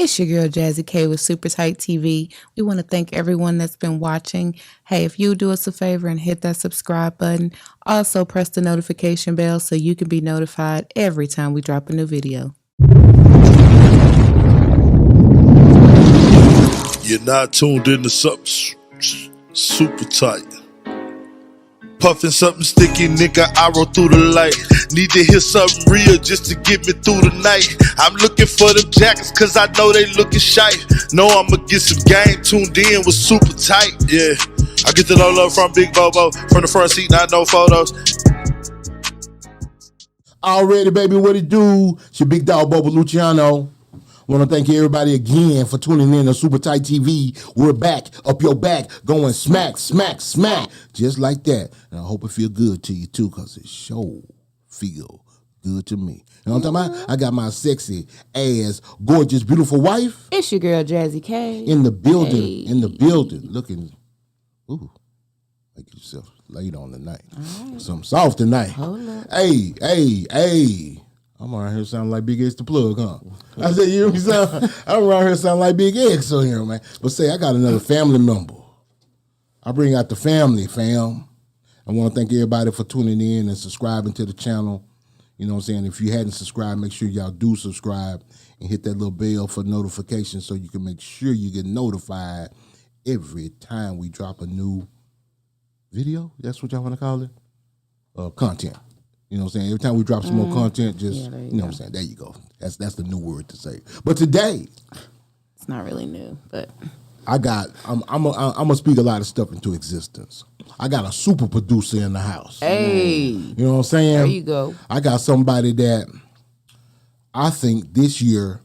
It's your girl Jazzy K with Super Tight TV. We want to thank everyone that's been watching. Hey, if you do us a favor and hit that subscribe button, also press the notification bell so you can be notified every time we drop a new video. You're not tuned into something super tight. Puffin' something sticky, nigga, I roll through the light. Need to hear something real just to get me through the night. I'm looking for them jackets cause I know they looking shy. Know I'ma get some game tuned in with super tight, yeah. I get the low love from Big Bobo, from the front seat, not no photos. Already, baby, what it do? It's your big dog, Bobo Luciano. Want to thank everybody again for tuning in to Super Tight TV. We're back, up your back, going smack, smack, smack, just like that. And I hope it feel good to you too, cause it sure feel good to me. You know what I'm talking about? I got my sexy ass, gorgeous, beautiful wife It's your girl Jazzy K. in the building. Hey. In the building, looking. Ooh, make yourself laid on tonight. Right. Something soft tonight. Hold up. Hey. I'm around here sounding like Big X the Plug, huh? I said, you hear me sound? I'm around here sounding like Big X on here, man. But say, I got another family member. I bring out the family, fam. I want to thank everybody for tuning in and subscribing to the channel. You know what I'm saying? If you hadn't subscribed, make sure y'all do subscribe and hit that little bell for notifications so you can make sure you get notified every time we drop a new video. That's what y'all want to call it? Content. You know what I'm saying? Every time we drop some more content, just, you know what I'm saying? There you go. That's the new word to say. But today, It's not really new, but I'm gonna speak a lot of stuff into existence. I got a super producer in the house. hey, You know what I'm saying? there you go. I got somebody that I think this year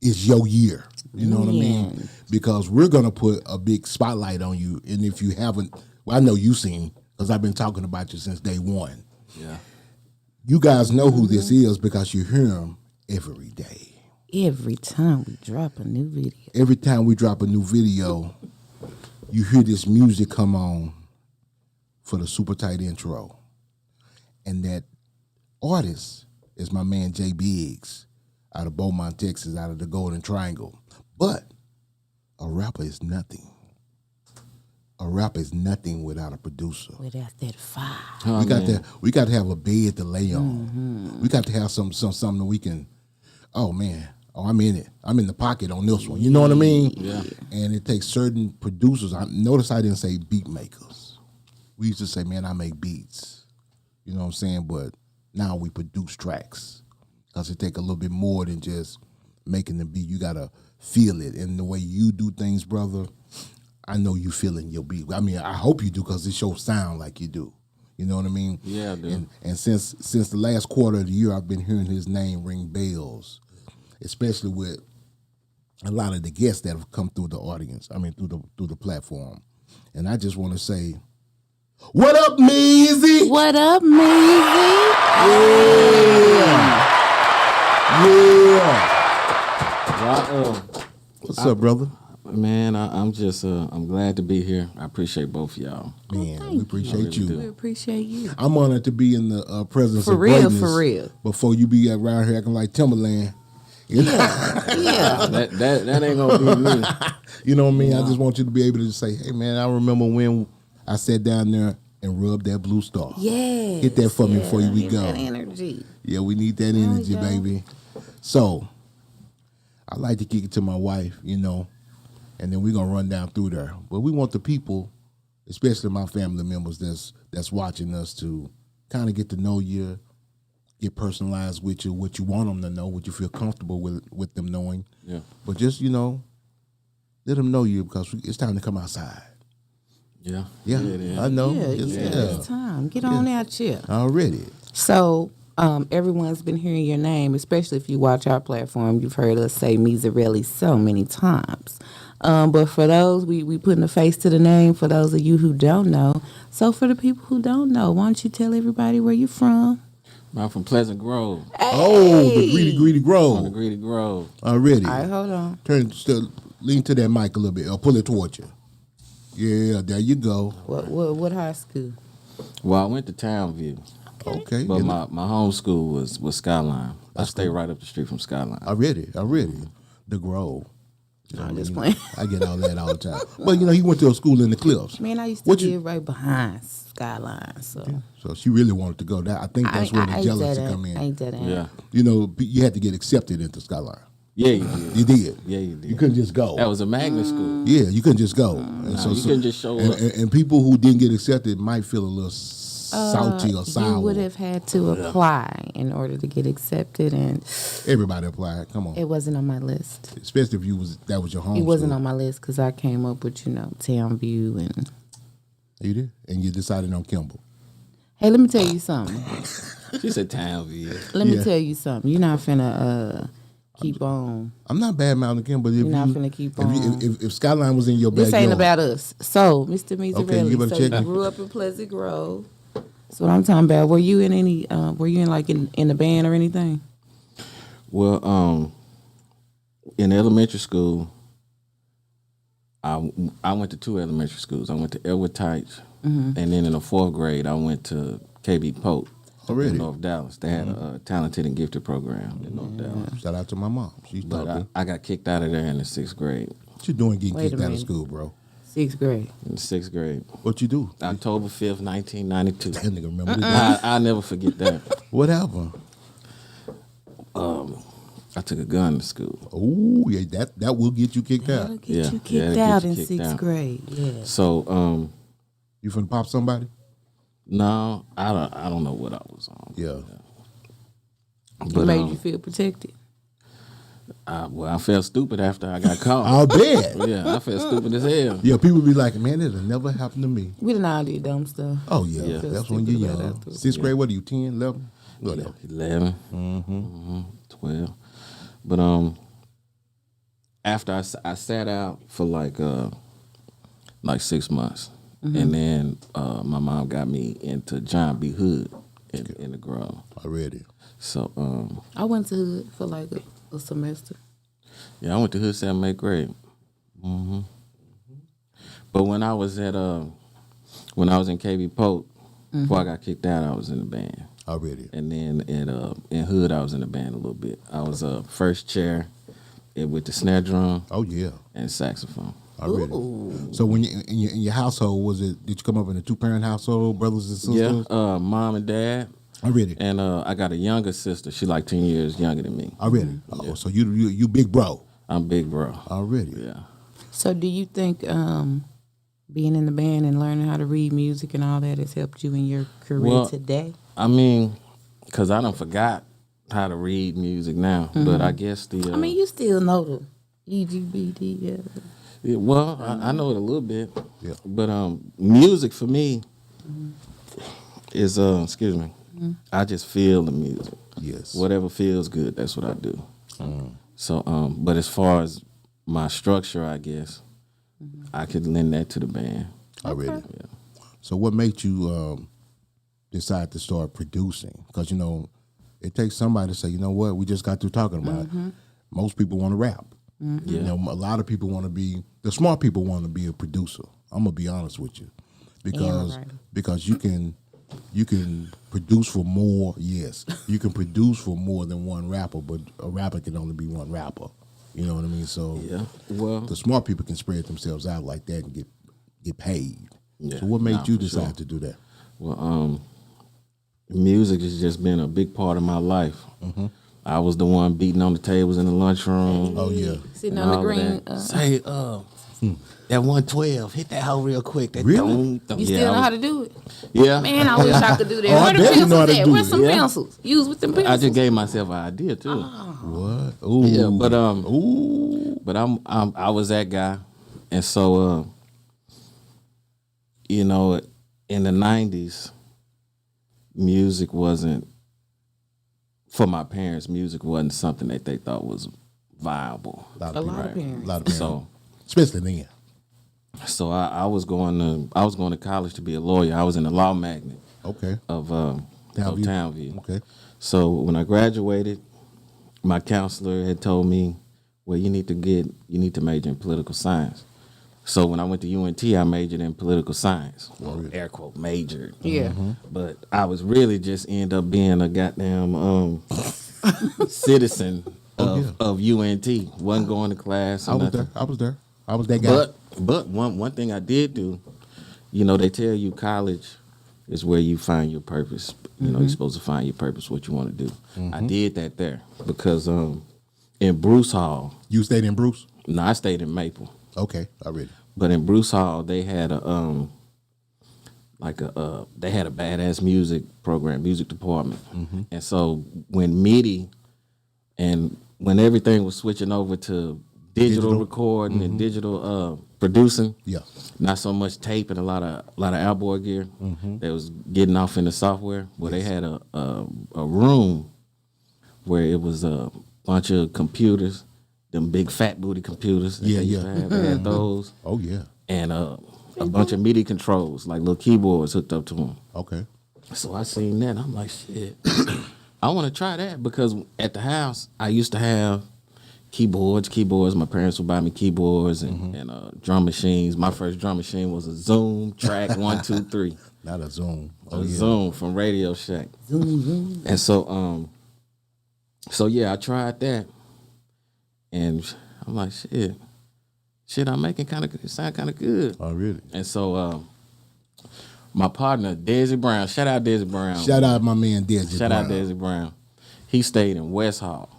is your year. You know what I mean? Because we're gonna put a big spotlight on you. And if you haven't, well, I know you've seen, because I've been talking about you since day one. Yeah. You guys know who this is because you hear him every day. Every time we drop a new video. Every time we drop a new video, you hear this music come on for the super tight intro. And that artist is my man Jay Biggs out of Beaumont, Texas, out of the Golden Triangle. But a rapper is nothing. A rapper is nothing without a producer. Without that fire. We got to have a bed to lay on. We got to have something that we can. Oh man, I'm in it. I'm in the pocket on this one. You know what I mean? Yeah. And it takes certain producers. Notice I didn't say beat makers. We used to say, man, I make beats. You know what I'm saying? But now we produce tracks because it take a little bit more than just making the beat. You gotta feel it, and the way you do things, brother. I know you feeling your beat. I mean, I hope you do because it shows sound like you do. You know what I mean? Yeah, I do. And since the last quarter of the year, I've been hearing his name ring bells, especially with a lot of the guests that have come through the audience. I mean, through the platform. And I just want to say, what up, Meezy? What up, Meezy? Yeah. What's up, brother? Man, I'm just I'm glad to be here. I appreciate both of y'all. Man, we appreciate you. We appreciate you. I'm honored to be in the presence For of real, greatness. for real. Before you be around here acting like Timberland. You know? Yeah. That ain't gonna be me. You know what I mean? I just want you to be able to just say, hey, man, I remember when I sat down there and rubbed that blue star. Yeah. Hit that for me before we go. That energy. Yeah, we need that energy, go. baby. So, I like to kick it to my wife, you know, and then we're going to run down through there. But we want the people, especially my family members that's watching us, to kind of get to know you, get personalized with you, what you want them to know, what you feel comfortable with them knowing. Yeah. But just, you know, let them know you because it's time to come outside. Yeah. Yeah, it is. I know. Yeah, It's it's time. Get on out here. already. So, everyone's been hearing your name, especially if you watch our platform. You've heard us say Meezy Relli so many times. But for those, we putting a face to the name for those of you who don't know. So for the people who don't know, why don't you tell everybody where you're from? I'm from Pleasant Grove. Oh, the greedy On the grove. Greedy Grove. Already. All right, hold on. Lean to that mic a little bit or pull it towards you. Yeah, there you go. What high school? Well, I went to Townview, Okay. but my home school was Skyline. I stay right up the street from Skyline. Already. the Grove. I'm just playing. I get all that all the time. But he went to a school in the Cliffs. Man, I used to live right behind Skyline, so. So she really wanted to go. I think that's where the jealousy come in. Ain't that Yeah. You had to get accepted into Skyline. Yeah, you did. You did. Yeah, you did. You couldn't just go. That was a magnet school. Yeah, you couldn't just go. And You couldn't just show up. And people who didn't get accepted might feel a little salty or sour. You would have had to apply in order to get accepted, and Everybody applied. Come on. it wasn't on my list. Especially if that was your home It wasn't school. on my list because I came up with, Townview and. You did? And you decided on Kimball. Hey, let me tell you something. She said Townview. Let me Yeah. tell you something. You're not finna keep on. I'm not bad mouthing Kimball, but if You're not finna keep on. if Skyline was in your backyard. This ain't about us. So, Mr. Meezy Okay, you Relli, better so check. you grew up in Pleasant Grove. That's what I'm talking about. Were you in any? Were you in the band or anything? Well, in elementary school, I went to 2 elementary schools. I went to Elwood Tights, and then in the 4th grade, I went to KB Polk Already? in North Dallas. They had a talented and gifted program in North Dallas. Shout out to my mom. She's But talking. I got kicked out of there in the 6th grade. What you doing getting Wait a kicked out of minute. school, bro? 6th grade. In the 6th grade, What you do? October 5th, 1992. That nigga remember this. I'll never forget that. What happened? I took a gun to school. Oh, yeah, that will get you kicked That'll out. get Yeah, you yeah, kicked it'll get out you in kicked 6th out. grade. Yeah. So, You finna pop somebody? no, I don't know what I was on. Yeah. It But made you feel protected. I felt stupid after I got caught. I'll bet. Yeah, I felt stupid as hell. Yeah, people be like, man, it'll never happen to me. We done all did dumb stuff. Oh, yeah. Yeah. That's when you're Stupid about young. afterwards. 6th grade, what are you, 10, 11? Whatever. 11, 12. But after I sat out for like 6 months, and then my mom got me into John B. Hood in the Grove. Already. So I went to Hood for like a semester. yeah, I went to Hood 7th, 8th grade. But when I was in KB Polk, before I got kicked out, I was in the band. Already. And then in Hood, I was in the band a little bit. I was first chair with the snare drum Oh, yeah. and saxophone. Already. Ooh. So when in your household, did you come up in a 2-parent household, brothers and sisters? Yeah, mom and dad. Already. And I got a younger sister. She like 10 years younger than me. Already. Oh, so you big bro. I'm big bro. Already. Yeah. So do you think being in the band and learning how to read music and all that has helped you in your career today? I mean, because I done forgot how to read music now. But I guess I mean, you still know the EGBD. Yeah. yeah, well, I know it a little bit. Yeah. But music for me is, excuse me, I just feel the music. Yes. Whatever feels good, that's what I do. So, but as far as my structure, I guess, I could lend that to the band. Already. So what made you decide to start producing? Because, it takes somebody to say, you know what, we just got through talking about it. Most people want to rap. Yeah. A lot of people want to be, the smart people want to be a producer. I'm going to be honest with you. Because you can produce for more, yes. You can produce for more than one rapper, but a rapper can only be one rapper. You know what I mean? So Yeah. Well, the smart people can spread themselves out like that and get paid. Yeah. So what made Nah, you for decide sure. to do that? well, music has just been a big part of my life. I was the one beating on the tables in the lunchroom. Oh, yeah. Sitting and on the all of green. that. Say, that 112, hit that hoe real quick. That Really? You still know how to do it? Yeah. Man, I wish I could do that. Oh, I Where the bet you know how pencils to at? do Where's it. some Yeah. pencils? Use with them pencils. I just gave myself an idea too. What? Ooh. Yeah, but Ooh. but I was that guy, and so in the 90s, music wasn't, for my parents, music wasn't something that they thought was viable. A lot A of lot of people. parents. A lot of people. So Especially then. so I was going to college to be a lawyer. I was in the law magnet Okay. of Townview. Townview. Okay. So when I graduated, my counselor had told me, well, you need to major in political science. So when I went to UNT, I majored in political science. Well, air quote, majored. Yeah. But I was really just end up being a goddamn citizen of UNT. Wasn't going to class. Or I was nothing. there. I was that guy. But one thing I did do, you know, they tell you college is where you find your purpose. You know, you're supposed to find your purpose, what you want to do. I did that there because in Bruce Hall. You stayed in Bruce? No, I stayed in Maple. Okay, already. But in Bruce Hall, they had a they had a badass music program, music department. And so when MIDI and when everything was switching over to digital recording and digital producing, not so much tape and a lot of outboard gear, they was getting off in the software. Well, they had a room where it was a bunch of computers, them big fat booty computers. They had those. Oh yeah. And a bunch of MIDI controls, like little keyboards hooked up to them. Okay. So I seen that, and I'm like, shit, I want to try that because at the house I used to have keyboards. My parents would buy me keyboards and drum machines. My first drum machine was a Zoom Track 123. Not a Zoom. A Zoom from Radio Shack. Zoom. And so yeah, I tried that, and I'm like, shit, I'm making sound kind of good. Oh really? And so my partner Desi Brown, shout out Desi Brown. Shout out my man Desi. Shout out Desi Brown. He stayed in West Hall.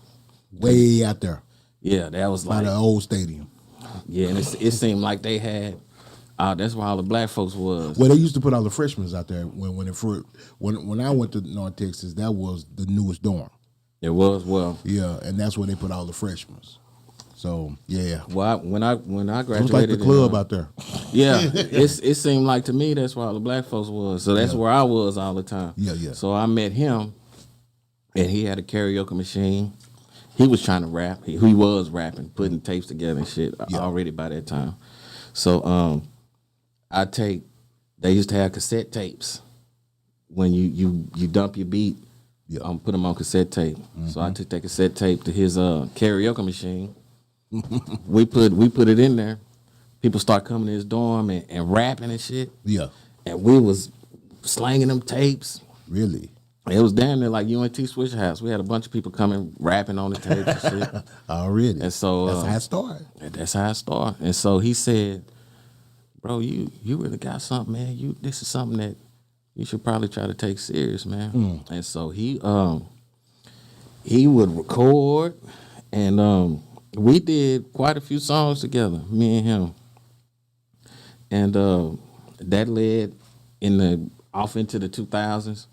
Way out there. Yeah, that was By like the old stadium. Yeah, and it seemed like they had. That's where all the black folks was. Well, they used to put all the freshmen out there when I went to North Texas. That was the newest dorm. It was Yeah, and that's where they put all the freshmen. So yeah. Well, when I graduated, it was like the club out there. Yeah, it seemed like to me that's where all the black folks was. So that's where I was all the time. Yeah. So I met him, and he had a karaoke machine. He was trying to rap. He was rapping, putting tapes together and shit already by that time. So they used to have cassette tapes when you dump your beat, put them on cassette tape. So I took that cassette tape to his karaoke machine. we put it in there. People start coming to his dorm and rapping and shit. Yeah. And we was slanging them tapes. Really? It was damn near like UNT Switch House. We had a bunch of people coming rapping on the tapes and shit. Already. And so that's how it started. That's how it started. And so he said, "Bro, you really got something, man. This is something that you should probably try to take serious, man." And so he would record, and we did quite a few songs together, me and him. And that led off into the 2000s.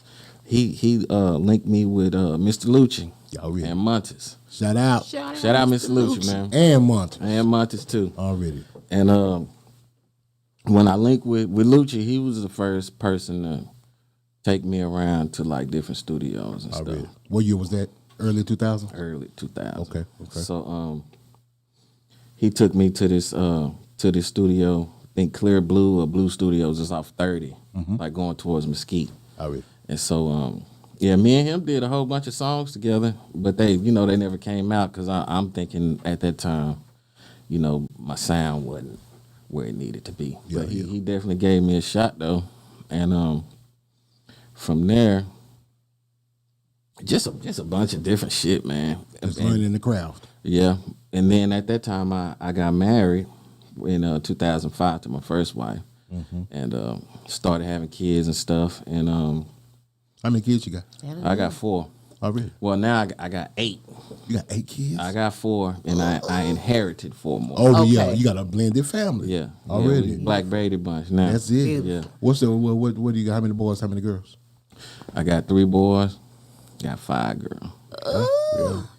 He linked me with Mr. Lucci and Montes. Shout out Mr. Lucci, man. And Montes. And Montes too. Already. And when I linked with Lucci, he was the first person to take me around to like different studios and stuff. What year was that? Early 2000? Early 2000. Okay. So he took me to this studio. I think Clear Blue or Blue Studios is off 30, like going towards Mesquite. Already. And so me and him did a whole bunch of songs together, but they never came out because I'm thinking at that time, my sound wasn't where it needed to be. Yeah, but he definitely gave me a shot though, and from there, just a bunch of different shit, man. Just learning the craft. Yeah, and then at that time I got married in 2005 to my first wife, and started having kids and stuff, and how many kids you got? I got 4. Already. Well, now I got 8. You got 8 kids? I got 4, and I inherited 4 more. Oh, yeah. You got a blended family. Yeah. Already. Yeah, Black Brady bunch now. That's it. Yeah. What do you got? How many boys, how many girls? I got 3 boys, got 5 girls.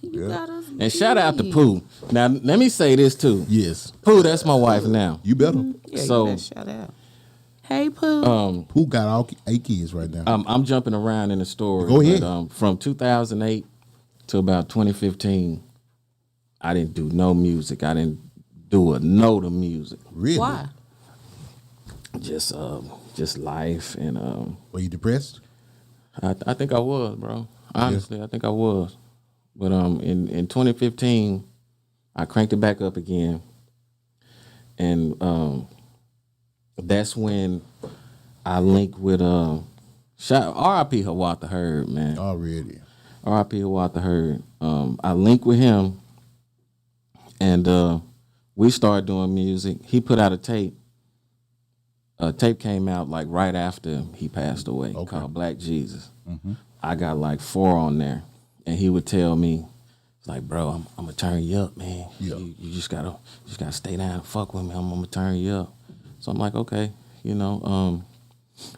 You got us. And shout out to Pooh. Now, let me say this, too. Yes. Pooh, that's my wife now. You better. Yeah, So- you better shout out. Hey, Pooh. Who got all 8 kids right now? I'm jumping around in the story. Go ahead. But, from 2008 to about 2015, I didn't do no music. I didn't do a note of music. Really? Why? Just life, and Were you depressed? I think I was, bro. Honestly, I think I was. But in 2015, I cranked it back up again, and that's when I linked with R.I.P. Hawata Herb, man. Already. R.I.P. Walter Hurd. I linked with him, and we started doing music. He put out a tape. A tape came out like right after he passed away, called Black Jesus. I got like 4 on there, and he would tell me, "It's like, bro, I'm gonna turn you up, man. You just gotta stay down and fuck with me. I'm gonna turn you up." So I'm like, okay,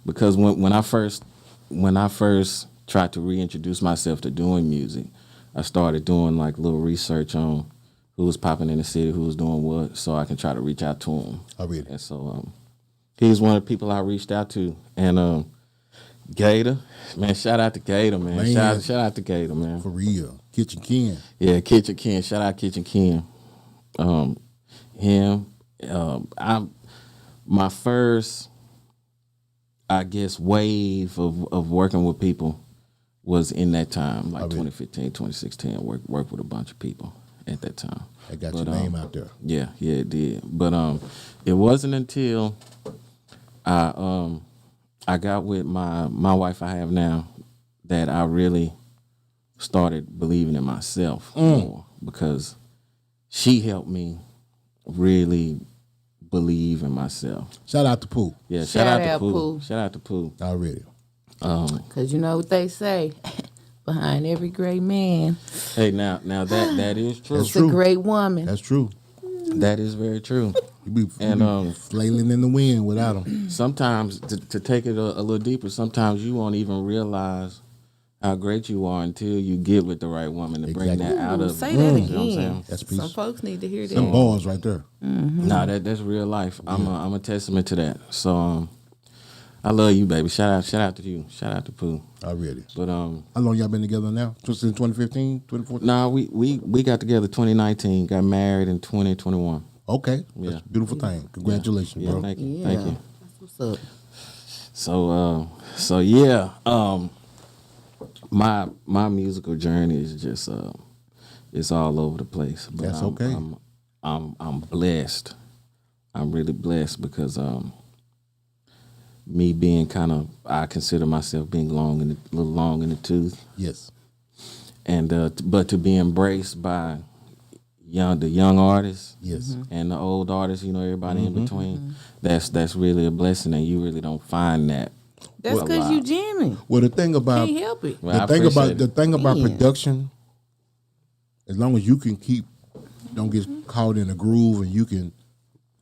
because when I first tried to reintroduce myself to doing music, I started doing like little research on who was popping in the city, who was doing what, so I can try to reach out to him. I read it. And so he's one of the people I reached out to. And Gator, man, shout out to Gator, man. Shout out to Gator, man. For real. Kitchen Ken. Yeah, Kitchen Ken. Shout out Kitchen Ken. My first, I guess, wave of working with people was in that time, like 2015, 2016. I worked with a bunch of people at that time. I got your name out there. Yeah, it did. But it wasn't until I got with my wife I have now that I really started believing in myself more, because she helped me really believe in myself. Shout out to Pooh. Yeah, shout out to Pooh. Shout out to Pooh. Already. Because you know what they say, behind every great man, Hey, now that is true. That's it's true. a great woman. That's true. That is very true. You be flailing in the wind without him. Sometimes, to take it a little deeper, sometimes you won't even realize how great you are until you get with the right woman to bring that out of you. Say that You know what I'm again. saying? That's peace. Some folks need to hear that. Some balls right there. Nah, that's real life. I'm a testament to that. So I love you, baby. Shout out to you. Shout out to Pooh. Already. But How long y'all been together now? Since 2015, 2014? nah, we got together 2019, got married in 2021. Okay. Yeah. That's a beautiful thing. Congratulations, Yeah, bro. thank you. Yeah. Thank you. That's what's up. So yeah, my musical journey is just it's all over the place. But That's okay. I'm blessed. I'm really blessed because me being I consider myself being a little long in the tooth, Yes. and but to be embraced by the young artists, Yes. and the old artists, everybody in between. That's really a blessing, and you really don't find that. That's a because lot. you jamming. Well, the thing about Can't help it. Well, I the appreciate it. thing about Man. production, as long as you can don't get caught in a groove, and you can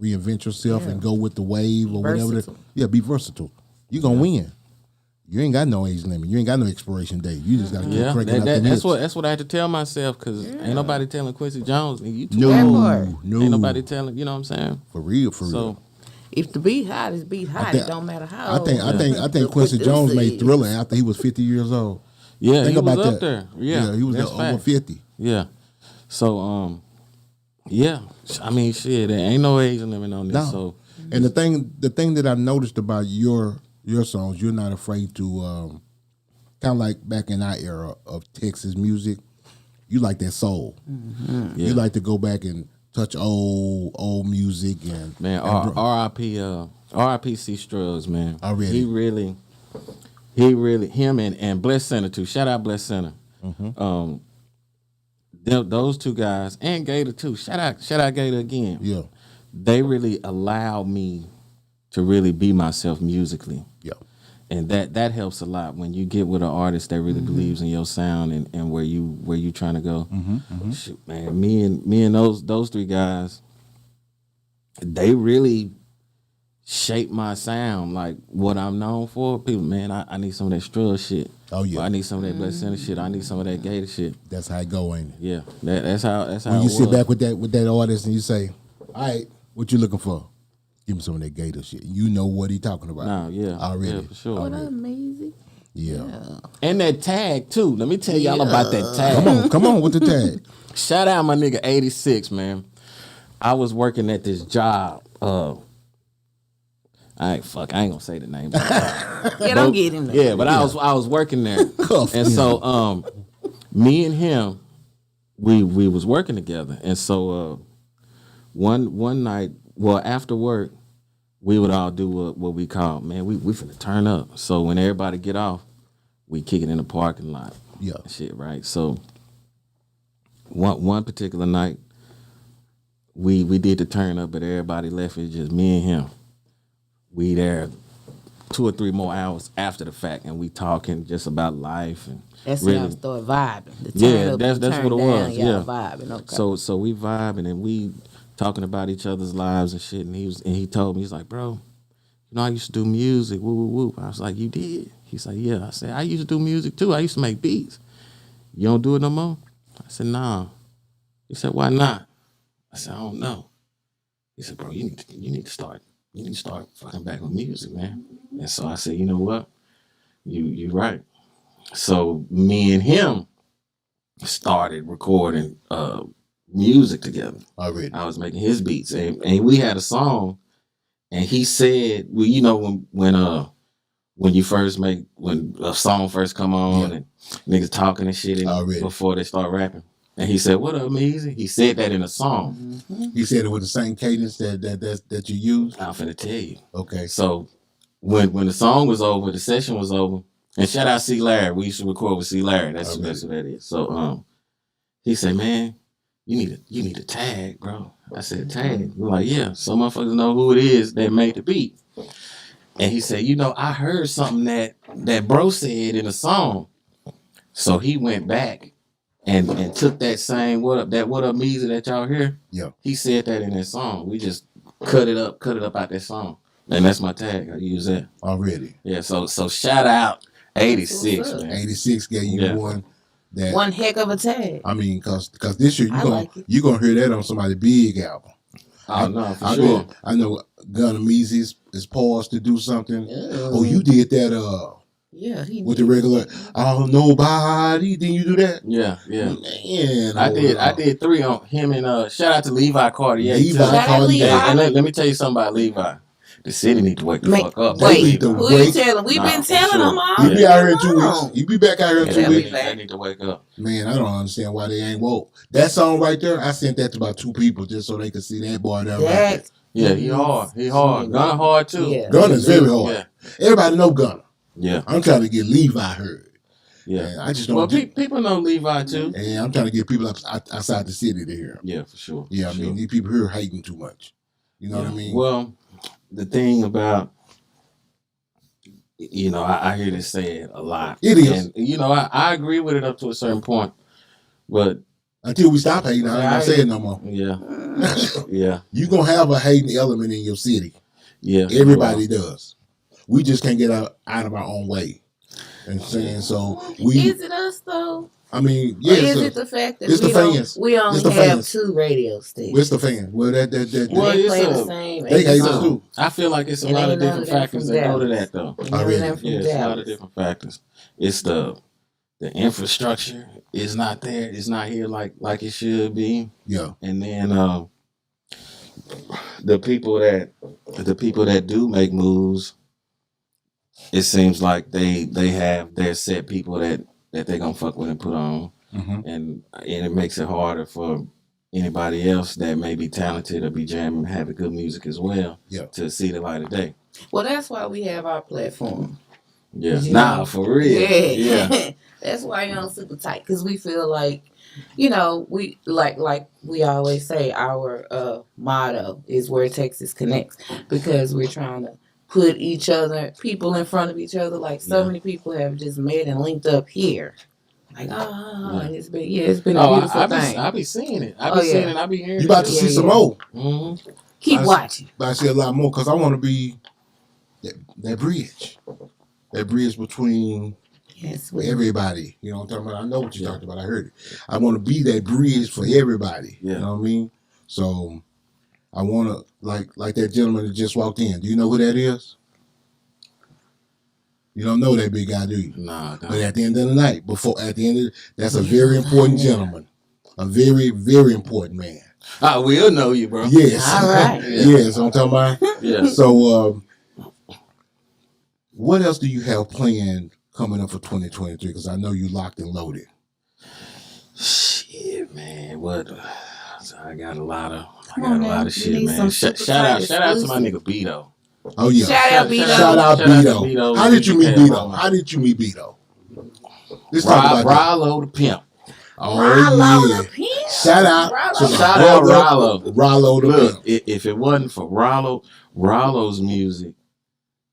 reinvent yourself and go with the wave or whatever. Versatile. Be versatile. You're gonna win. You ain't got no age limit. You ain't got no expiration date. You just got to keep Yeah, cranking out the that's hits. that's what I had to tell myself, because ain't nobody telling Quincy Jones, you too No, old. no. Ain't nobody telling, you know what I'm saying? For real. So If the beat hot is beat hot, think- it don't matter how. I think Quincy Jones made Thriller after he was 50 years old. yeah, Think he was about up that. there. Yeah, he was that's over fact. 50. Yeah. So yeah, I mean, shit, there ain't no age limit on this. No. So And the thing that I noticed about your songs, you're not afraid to kind of like back in our era of Texas music. You like that soul. Yeah. You like to go back and touch old music and man, R.I.P. C. Struggs, man. Already. He really him and Bless Center too. Shout out Bless Center. Those two guys, and Gator too. Shout out Gator again. Yeah. They really allowed me to really be myself musically. Yeah. And that helps a lot when you get with an artist that really believes in your sound and where you trying to go. Shoot, man, me and those three guys, they really shaped my sound, like what I'm known for. People, man, I need some of that Strugg shit. Oh, yeah. Or I need some of that Bless Center shit. I need some of that Gator shit. That's how it go, ain't it? Yeah, that's how. When you it sit was. back with that artist and you say, all right, what you looking for? Give me some of that Gator shit. You know what he talking about. Nah, yeah, Already. yeah, for sure. What up, Meezy? Yeah. And that tag too. Let me tell y'all about that tag. Come on with the tag. Shout out my nigga 86, man. I was working at this job. I ain't gonna say the name. Yeah, don't get him there. Yeah, but I was working there. Cuff And him. so me and him, we was working together. And so one night, well, after work, we would all do what we call, man, we finna turn up. So when everybody get off, we kick it in the parking lot. Yeah. Shit, right? So one particular night, we did the turn up, but everybody left. It's just me and him. We there 2 or 3 more hours after the fact, and we talking just about life and That's really. when y'all start vibing. The turn Yeah, up, that's the what turn it down, was. y'all Yeah, vibing. Okay. So we vibing and we talking about each other's lives and shit. And he told me, he's like, bro, you know I used to do music. Woo woo woo. I was like, you did? He's like, yeah. I said, I used to do music too. I used to make beats. You don't do it no more? I said, nah. He said, why not? I said, I don't know. He said, bro, you need to start fucking back with music, man. And so I said, you know what? You right. So me and him started recording music together. Already. I was making his beats, and we had a song, and he said, well, you know, when you first when a song first come on and niggas talking and shit before they start rapping. And he said, what up, Meezy? He said that in a song. Mm-hmm. He said it with the same cadence that you used? I'm finna tell you. Okay. So when the song was over, the session was over, and shout out C. Larry. We used to record with C. Larry. That's what that is. So he said, man, you need a tag, bro. I said, tag? We're like, yeah, some motherfuckers know who it is that made the beat. And he said, you know, I heard something that bro said in a song. So he went back and took that same what up Meezy that y'all hear. Yeah. He said that in that song. We just cut it up out that song. And that's my tag. I use that. Already. Yeah, so shout out 86, man. 86 gave you one that one heck of a tag. I mean, cause this year you gonna hear that on somebody's big album. Oh no, for sure. I know Gunna Meezy is paused to do something. Oh, you did that yeah, with the regular nobody. Didn't you do that? Yeah. Man, I did 3 on him and shout out to Levi Cartier. And let me tell you something about Levi. The city need to wake the fuck up. Wait, who you telling? We've been telling them all. You be out here in 2 weeks. You be back out here in 2 weeks. They need to wake up. Man, I don't understand why they ain't woke. That song right there, I sent that to about 2 people just so they could see that boy down right Yeah, he hard. Gunna hard too. Yeah. Gunna's very hard. Yeah. Everybody know Gunna. Yeah. I'm trying to get Levi heard. Yeah. And I just don't. Well, people know Levi too. And I'm trying to get people outside the city to hear him. Yeah, for sure. Yeah, I mean, these people here hating too much. You know what I mean? Well, the thing about, you know, I hear this said a lot. It is. And, you know, I agree with it up to a certain point. But until we stop hating, I ain't gonna say it no more. Yeah. Yeah. You gonna have a hating element in your city. Yeah. Everybody does. We just can't get out of our own way. And saying so is it us though? I mean, yeah. Or is it the fact that we only have fans. 2 radio stations? It's the fans. Well, they play the same. They hate us too. I feel like it's a lot of different factors that go to that though. It's a lot of different factors. It's the infrastructure is not there. It's not here like it should be. Yeah. And then the people that do make moves, it seems like they have their set people that they're gonna fuck with and put on. Mm-hmm. And it makes it harder for anybody else that may be talented or be jamming and having good music as well to see the light of day. Well, that's why we have our platform. Yeah. Nah, for real. Yeah. That's why you're on Super Tight, because we feel like, you know, we like we always say, our motto is where Texas connects, because we're trying to put people in front of each other. Like so many people have just met and linked up here. Like, and it's been a beautiful thing. I be seeing it. I be hearing it. You about to see some more. Mm-hmm. Keep watching. But I see a lot more because I want to be that bridge. That bridge between everybody. You know what I'm talking about? I know what you talked about. I heard it. I want to be that bridge for everybody. Yeah. You know what I mean? So I want to, like that gentleman that just walked in. Do you know who that is? You don't know that big guy, do you? Nah. But at the end of the night, that's a very important gentleman. A very, very important man. I will know you, bro. Yes. All right. Yes, I'm talking about. Yeah. So, what else do you have planned coming up for 2023? Because I know you locked and loaded. Shit, man. I got a lot of shit, man. Shout out to my nigga B-Do. Oh yeah. Shout out B-Do. Shout out B-Do. How did you meet B-Do? Let's talk about that. Rollo the Pimp. Oh, Rollo yeah. the Pimp. Shout out to my Shout out brother, Rollo. Rollo the Look, Pimp. if it wasn't for Rollo's music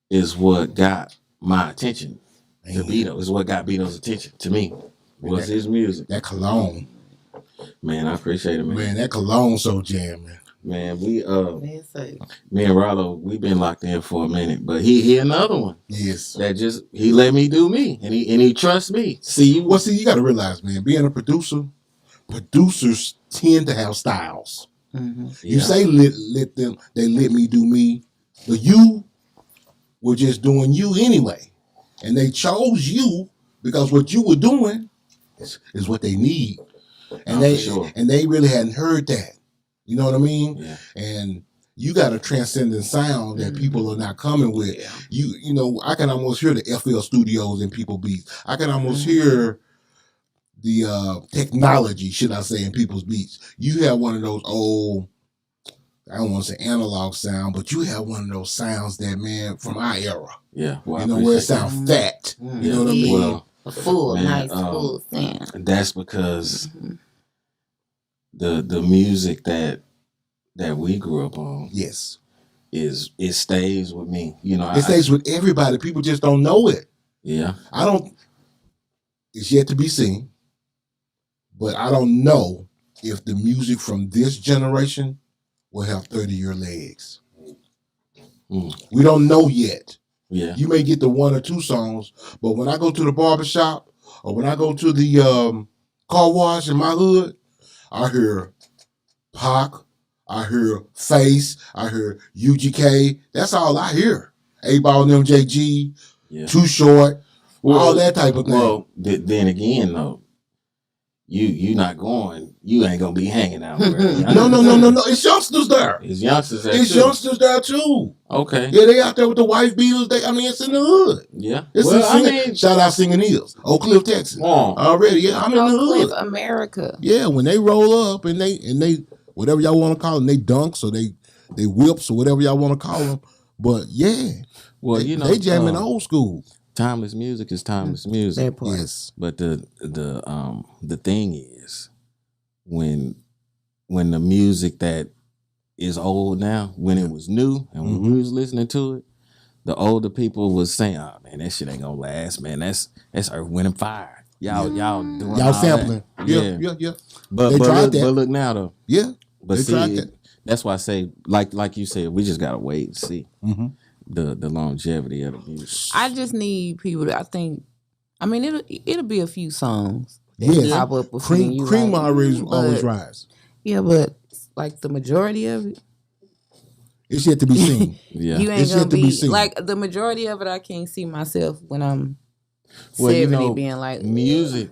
is what got my attention to B-Do. Is what got B-Do's attention to me. Was his music. That cologne. Man, I appreciate it, man. Man, that cologne so jamming. Man, me and Rollo, we've been locked in for a minute, but he another one. Yes. That he let me do me, and he trusts me. See, you got to realize, man, being a producer, producers tend to have styles. Mm-hmm. You say they let me do me, but you were just doing you anyway, and they chose you because what you were doing is what they need, and they really hadn't heard that. You know what I mean? Yeah. And you got a transcendent sound that people are not coming with. Yeah. You know, I can almost hear the FL Studios in people beats. I can almost hear the technology, should I say, in people's beats. You have one of those old, I don't want to say analog sound, but you have one of those sounds that, man, from our era. Yeah. Well, you know, where it sounds fat. You know what I mean? Well, a full, man, nice, full sound. That's because the music that we grew up on, yes, it stays with me. You know, it stays with everybody. People just don't know it. Yeah, it's yet to be seen, but I don't know if the music from this generation will have 30-year legs. We don't know yet. Yeah, you may get the one or two songs, but when I go to the barbershop or when I go to the car wash in my hood, I hear Pac, I hear Face, I hear UGK. That's all I hear. 8Ball and MJG, Too Short, all that type of thing. Well, then again, though, you not going. You ain't gonna be hanging out there. No. It's youngsters there. It's youngsters there. Youngsters there too. Okay. Yeah, they out there with the wife beaters. It's in the hood. Yeah. Shout out Singing Hills, Oak Cliff, Texas. Already, yeah, I'm in the hood. America. Yeah, when they roll up and they whatever y'all want to call them, they dunks or they whips or whatever y'all want to call them. But yeah, well, they jamming old school. Timeless music is timeless music. Yes. But the thing is, when the music that is old now, when it was new and when we was listening to it, the older people was saying, "Oh man, that shit ain't gonna last, man. That's Earth, Wind and Fire. Y'all doing y'all sampling. Yeah. But look now though. Yeah. But see, that's why I say, like you said, we just gotta wait and see the longevity of the music. I just need people to. I think. I mean, it'll be a few songs. Yes. Pop up with Cream always rise. Yeah, but like the majority of it, it's yet to be seen. Yeah, you ain't it's gonna yet to be seen. Like the majority of it. I can't see myself when I'm 70 being like music.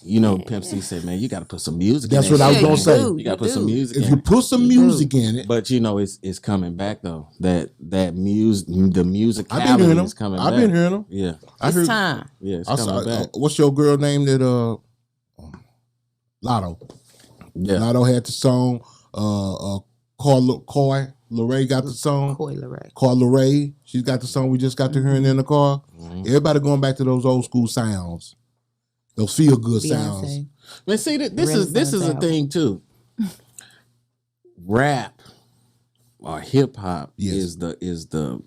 You know, Pimp C said, "Man, you got to put some music." That's in what I was gonna say. You got to put some music. If you put some music in it, but you know, it's coming back though. That music, the music. I've been hearing them. Coming I've back. been hearing them. Yeah, it's time. Yeah, it's coming back. What's your girl name that Lotto? Yeah, Lotto had the song. Coy Leray got the song. Coy Leray. She's got the song we just got to hearing in the car. Everybody going back to those old school sounds. Those feel good sounds. Man, see, this is a thing too. Rap or hip hop is the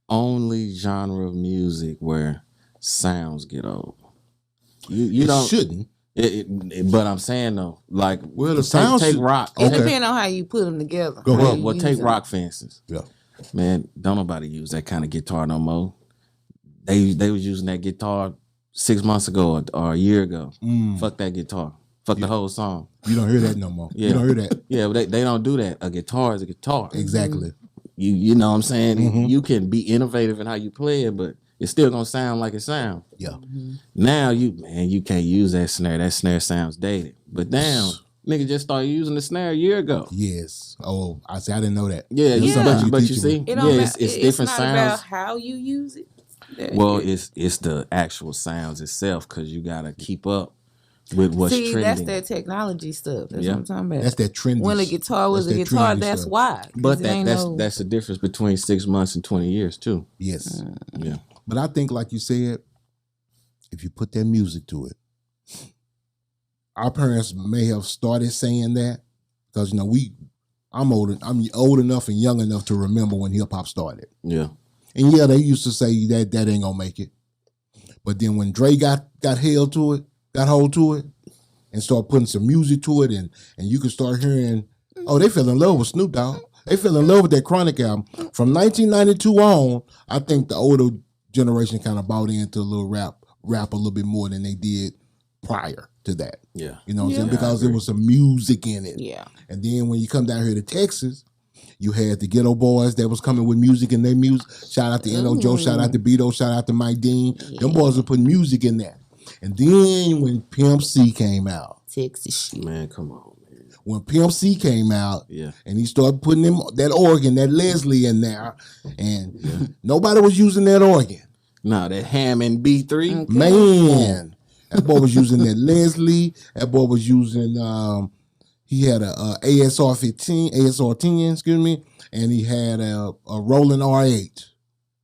only genre of music where sounds get old. You don't shouldn't. But I'm saying though, like, the sounds take rock. It depends on how you put them together. Go ahead. Well, take rock fences. Yeah, man, don't nobody use that kind of guitar no more. They was using that guitar 6 months ago or a year ago. Fuck that guitar. Fuck the whole song. You don't hear that no more. You don't hear that. Yeah, but they don't do that. A guitar is a guitar. Exactly. You know what I'm saying? You can be innovative in how you play it, but it's still gonna sound like it sounds. Yeah. Now you can't use that snare. That snare sounds dated. But now nigga just started using the snare a year ago. Yes. Oh, I didn't know that. Yeah. But you see, it's different not sounds. About how you use it. Well, it's the actual sounds itself because you gotta keep up with what's trending. That's that technology stuff. That's what I'm talking about. That's that trendy. When a guitar was a guitar, that's why. But that's the difference between 6 months and 20 years too. Yes. Yeah. But I think, like you said, if you put that music to it. Our parents may have started saying that because I'm old enough and young enough to remember when hip hop started. Yeah. And yeah, they used to say that ain't gonna make it. But then when Dre got hold to it, and start putting some music to it, and you can start hearing, oh, they fell in love with Snoop Dogg. They fell in love with that Chronic album. From 1992 on, I think the older generation kind of bought into a little rap a little bit more than they did prior to that. Yeah. You know what I'm saying? Because there was some music in it. Yeah. And then when you come down here to Texas, you had the Ghetto Boys that was coming with music in their music. Shout out to N.O. Joe, shout out to B-Do, shout out to Mike Dean. Them boys were putting music in there. And then when Pimp C came out. Texas shit. Man, come on, man. When Pimp C came out, Yeah. and he started putting that organ, that Leslie in there, and nobody was using that organ. Nah, that Hammond B3. Okay. Man, that boy was using that Leslie. That boy was using, he had a ASR 10, excuse me, and he had a Roland R8.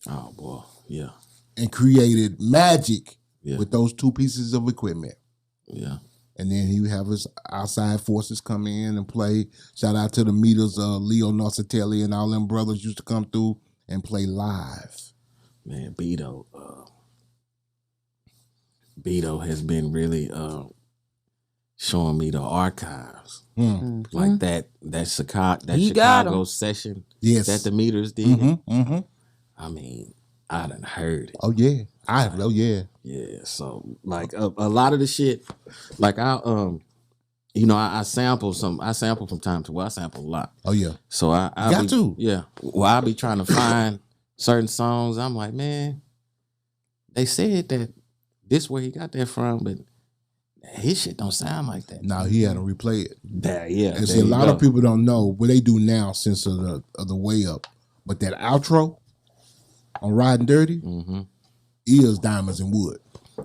Oh, boy. Yeah. And created magic Yeah. with those two pieces of equipment. Yeah. And then he would have his outside forces come in and play. Shout out to the Meters, Leo Norsatelli and all them brothers used to come through and play live. Man, B-Do has been really showing me the archives. Like that Chicago session that the Meters did. I mean, I done heard it. Oh yeah. Yeah. Yeah. So like a lot of the shit, like I sample from time to time. I sample a lot. Oh yeah. So I Got to. Yeah. Well, I'll be trying to find certain songs. I'm like, man, they said that this where he got that from, but his shit don't sound like that. No, he had to replay it. Yeah. And see, a lot of people don't know what they do now since of the way up. But that outro on Riding Dirty is Diamonds and Wood.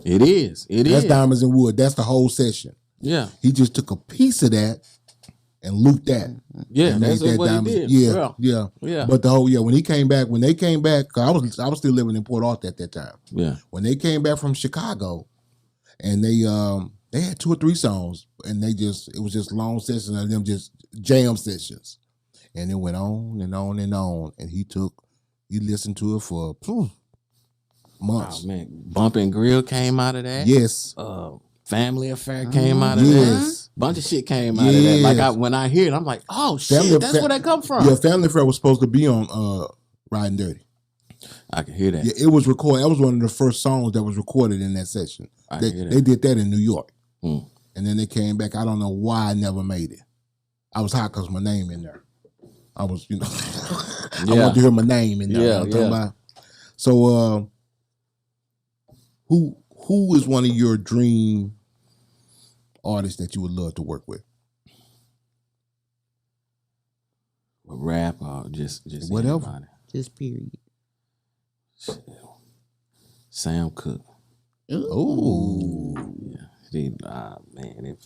It is. That's Diamonds and Wood. That's the whole session. Yeah. He just took a piece of that and looped that. Yeah, and that's made what Diamonds. he did. Yeah. But when they came back, 'cause I was still living in Port Arthur at that time. Yeah. When they came back from Chicago, and they had 2 or 3 songs, and it was just long sessions of them just jam sessions, and it went on and on and on, and he listened to it for months. Oh man, Bump and Grill came out of that. Yes. Family Affair came out of that. Yes. Bunch of shit came out of that. Like when I hear it, I'm like, oh shit, that's where that come from. Yeah, Family Affair was supposed to be on Riding Dirty. I can hear that. Yeah, it was recorded. That was one of the first songs that was recorded in that session. They did that in New York. And then they came back. I don't know why I never made it. I was hot because my name in there. I was, I wanted to hear my name in there. You know what I'm talking about? So, who is one of your dream artists that you would love to work with? A rap or just whatever. Anybody. Just period. Sam Cooke. Oh. Yeah. Man,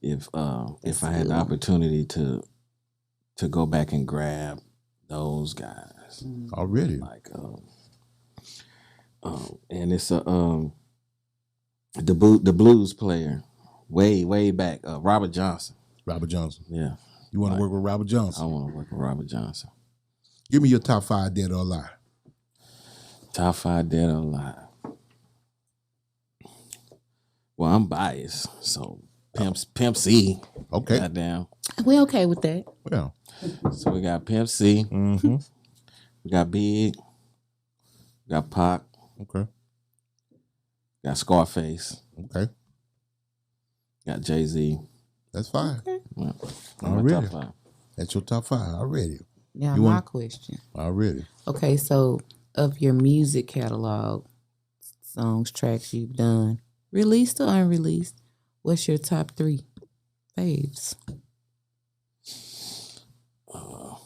if I had the opportunity to go back and grab those guys. Already. Like and it's the blues player way back, Robert Johnson. Robert Johnson. Yeah. You want to work with Robert Johnson? I want to work with Robert Johnson. Give me your top 5 dead or alive. Top 5 dead or alive. Well, I'm biased, so Pimp C. Okay. Goddamn. We okay with that. Well. So we got Pimp C. We got Big. We got Pac. Okay. Got Scarface. Okay. Got Jay-Z. That's fine. Okay. Yeah. Already. That's your top 5 already. Now my question. Already. Okay, so of your music catalog, songs, tracks you've done, released or unreleased, what's your top 3 faves? Well,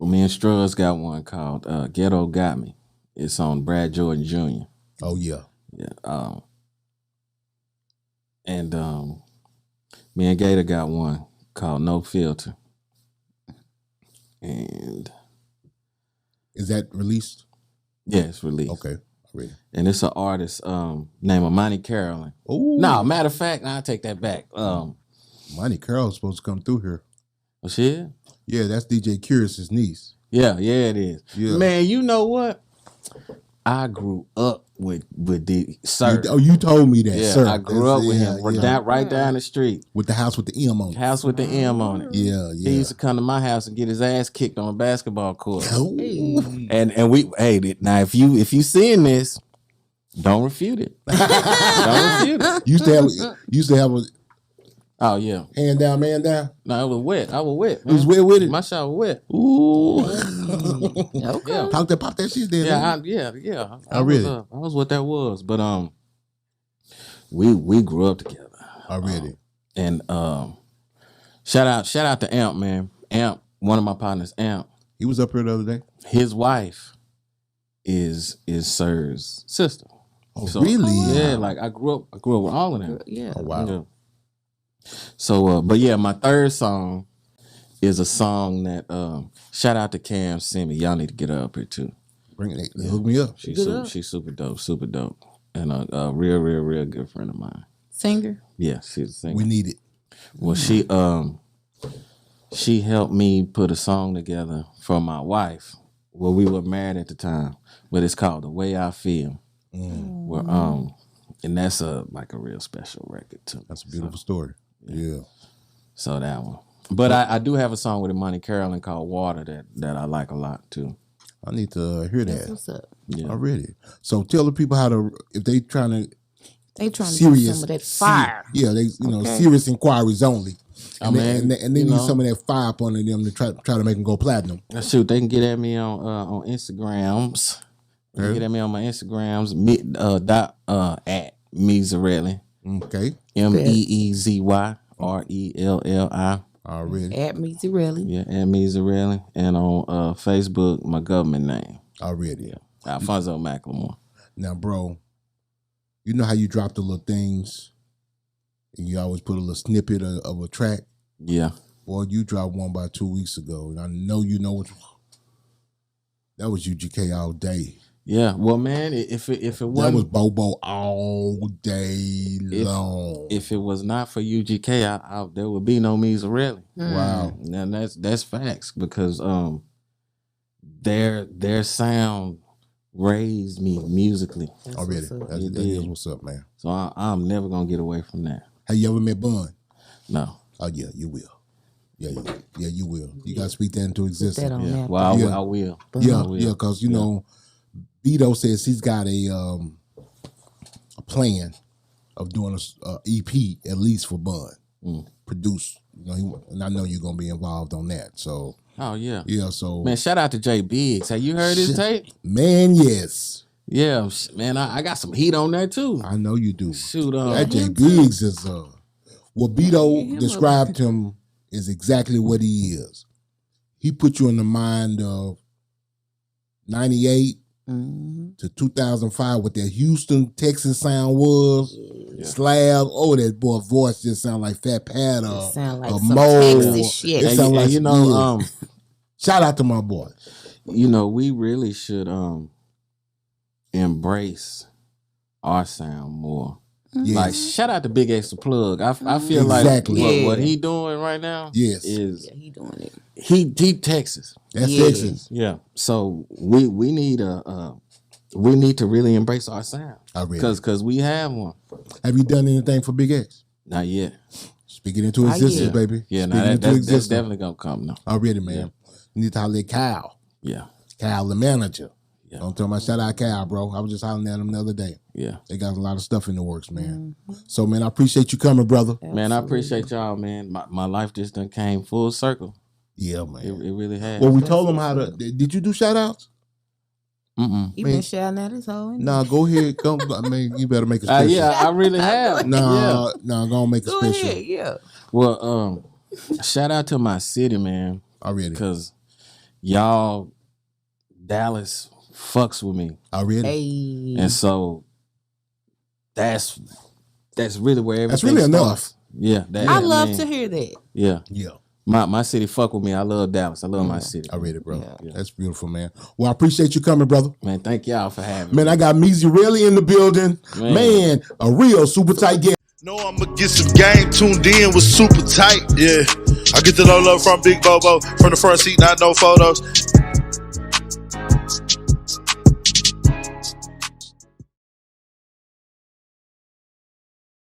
me and Struz got one called Ghetto Got Me. It's on Brad Jordan Jr. Oh yeah. Yeah. And me and Gator got one called No Filter. And is that released? yeah, it's released. Okay. Really? and it's an artist named Imani Carolyn. Oh, No, matter of fact, I'll take that back. Monty Carol's supposed to come through here. Oh shit. Yeah, that's DJ Curious's niece. Yeah, it is. Yeah. Man, you know what? I grew up with the sir. You told me that, Yeah, sir. I grew up with him. Yeah. Right down the streat. With the house with the M on it. House with the M on it. Yeah, yeah. He used to come to my house and get his ass kicked on a basketball court. Oh. And we now if you seeing this, don't refute it. Don't refute it. Used to have a Oh yeah. hand down, man down. No, it was wet. I was wet. It was wet with it. My shot was wet. Ooh. Okay. Yeah. Pop that shit there. Yeah. I really. I was what that was. But we grew up together. Already. And shout out to Amp, man. Amp, one of my partners, Amp. He was up here the other day. His wife is Sir's sister. Oh, really? Yeah, like I grew up with all of them. Yeah. Oh, wow. Yeah. So, but yeah, my third song is a song that shout out to Cam Simi. Y'all need to get her up here too. Bring it. Hook me up. She's super dope, and a real good friend of mine. Singer. Yeah, she's a singer. We need it. Well, she helped me put a song together for my wife. Well, we were married at the time, but it's called "The Way I Feel." Where and that's a real special record too. That's a beautiful story. Yeah. So that one. But I do have a song with Imani Carolyn called "Water" that I like a lot too. I need to hear That's that what's up. Yeah. already. So tell the people how to, if they trying to They trying to serious get some of that fire. Yeah, they serious inquiries only. And mean, they need some of that fire up under them to try to make them go platinum. Shoot, they can get at me on Instagrams. They can get at me on my Instagrams at Meezy Relli. Okay. MEeZyrelli. Already. At Meezy Relli. Yeah, at Meezy Relli. And on Facebook, my government name. Already. Yeah. Alfonso Macklemore. Now, bro, you know how you drop the little things and you always put a little snippet of a track? Yeah. Boy, you dropped one about 2 weeks ago, and I know you know what. That was UGK all day. Yeah. Well, man, if it wasn't, That was Bobo all day long. if it was not for UGK, there would be no Meezy Relli. Wow. And that's facts because their sound raised me musically. Already. what's up. That is what's up, man. So I'm never gonna get away from that. Have you ever met Bun? No. Oh, yeah, you will. Yeah, you will. You got to speak that into existence. that on Yeah. that. Well, Yeah. I will. Yeah, I will. yeah, because, you know, B-Do says he's got a plan of doing a EP at least for Bun. Produce. You know, and I know you're going to be involved on that. So, Oh yeah. yeah, so. Man, shout out to Jaye Biggs. Have you heard his tape? Man, yes. Yeah, man, I got some heat on there too. I know you do. Shoot, That J. Biggs is what B-Do described him is exactly what he is. He put you in the mind of 98 to 2005, what that Houston, Texas sound was. Slab. Oh, that boy voice just sound like Fat Pat or sound like or some Mo. Texas shit. It And, sound like you know, shout out to my boy. you know, we really should embrace our sound more. Yes. Like, shout out to Big X the Plug. I feel Exactly. like Yeah. what he doing right now Yes. is Yeah, he doing it. he Texas. That's Yeah. Texas. Yeah. So we need to really embrace our sound. I read. Cause we have one. Have you done anything for Big X? Not yet. Speak it into existence, yeah. baby. Yeah, Speak no, it into that's existence. definitely gonna come now. Already, man. You need to holler at Kyle. Yeah. Kyle, the manager. Yeah. Don't tell my shout out Kyle, bro. I was just hollering at him the other day. Yeah. They got a lot of stuff in the works, man. So, man, I appreciate you coming, brother. Man, I appreciate y'all, man. My life just done came full circle. Yeah, man. It really has. Well, we told them how to. Did you do shout outs? He been shouting out his whole. Nah, go ahead. Go, I mean, you better make it special. Yeah, I really have. Nah, Yeah. nah, go on, make it Go special. ahead, yeah. Well, shout out to my city, man, Already. because y'all Dallas fucks with me, Already. Hey, and so that's really where everything That's really starts. enough. Yeah, I love to hear that. Yeah, Yeah. My city fuck with me. I love Dallas. I love my city. I read it, bro. That's beautiful, man. Well, I appreciate you coming, brother. Man, thank y'all for having Man, me. I got Meezy Relli in the building. Man, a real super tight guest. Know I'ma get some game tuned in with super tight, yeah. I get it all up from Big Bobo, from the front seat, not no photos.